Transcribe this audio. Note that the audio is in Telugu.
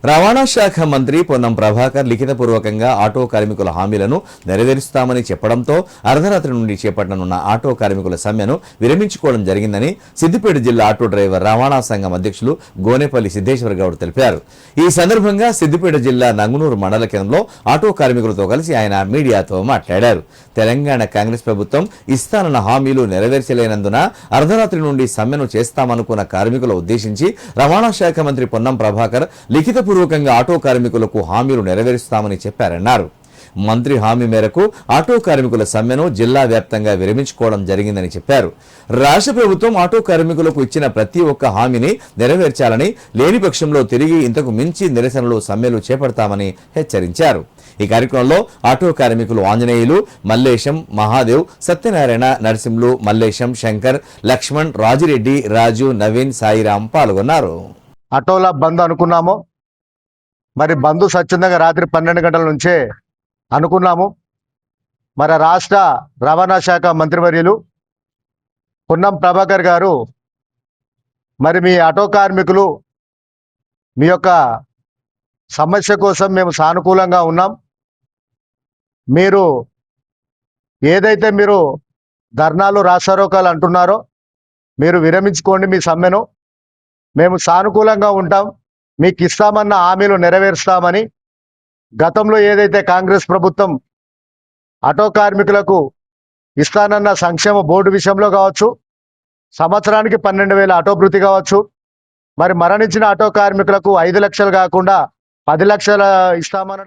రవాణా శాఖ మంత్రి పొన్నం ప్రభాకర్ లిఖితపూర్వకంగా ఆటో కార్మికుల హామీలను నెరవేరుస్తామని చెప్పడంతో అర్ధరాత్రి నుండి చేపట్టనున్న ఆటో కార్మికుల సమ్మెను విరమించుకోవడం జరిగిందని సిద్దిపేట జిల్లా ఆటో డ్రైవర్ రవాణా సంఘం అధ్యక్షులు గోనేపల్లి సిద్ధేశ్వర గౌడ్ తెలిపారు. ఈ సందర్భంగా సిద్దిపేట జిల్లా నంగునూరు మండల కేంద్రంలో ఆటో కార్మికులతో కలిసి ఆయన మీడియాతో మాట్లాడారు. తెలంగాణ కాంగ్రెస్ ప్రభుత్వం ఇస్తానన్న హామీలు నెరవేర్చలేనందున అర్ధరాత్రి నుండి సమ్మెను చేస్తామనుకున్న కార్మికుల ఉద్దేశించి రవాణా శాఖ మంత్రి పొన్నం ప్రభాకర్ లిఖితపూర్వకంగా ఆటో కార్మికులకు హామీలు నెరవేరుస్తామని చెప్పారన్నారు. మంత్రి హామీ మేరకు ఆటో కార్మికుల సమ్మెను జిల్లా వ్యాప్తంగా విరమించుకోవడం జరిగిందని చెప్పారు. రాష్ట్ర ప్రభుత్వం ఆటో కార్మికులకు ఇచ్చిన ప్రతి ఒక్క హామీని నెరవేర్చాలని, లేని పక్షంలో తిరిగి ఇంతకు మించి నిరసనలు సమ్మెలు చేపడతామని హెచ్చరించారు. ఈ కార్యక్రమంలో ఆటో కార్మికులు ఆంజనేయులు, మల్లేశం, మహాదేవ్, సత్యనారాయణ, నరసింహులు, మల్లేశం, శంకర్, లక్ష్మణ్, రాజిరెడ్డి, రాజు, నవీన్, సాయిరాం పాల్గొన్నారు. ఆటోల బంద్ అనుకున్నాము. మరి బంద్ స్వచ్ఛందంగా రాత్రి 12 గంటల నుంచే అనుకున్నాము. మరి రాష్ట్ర రవాణా శాఖ మంత్రివర్యులు పొన్నం ప్రభాకర్ గారు మరి మీ ఆటో కార్మికులు మీ యొక్క సమస్య కోసం మేము సానుకూలంగా ఉన్నాం, మీరు ఏదైతే మీరు ధర్నాలు రాస్తారోకాలు అంటున్నారో మీరు విరమించుకోండి, మీ సమ్మెను మేము సానుకూలంగా ఉంటాం, మీకు ఇస్తామన్న హామీలు నెరవేరుస్తామని గతంలో ఏదైతే కాంగ్రెస్ ప్రభుత్వం ఆటో కార్మికులకు ఇస్తానన్న సంక్షేమ బోర్డు విషయంలో కావచ్చు, సంవత్సరానికి 12,000 ఆటో భృతి కావచ్చు, మరి మరణించిన ఆటో కార్మికులకు 5 లక్షలు కాకుండా 10 లక్షలు ఇస్తామన్న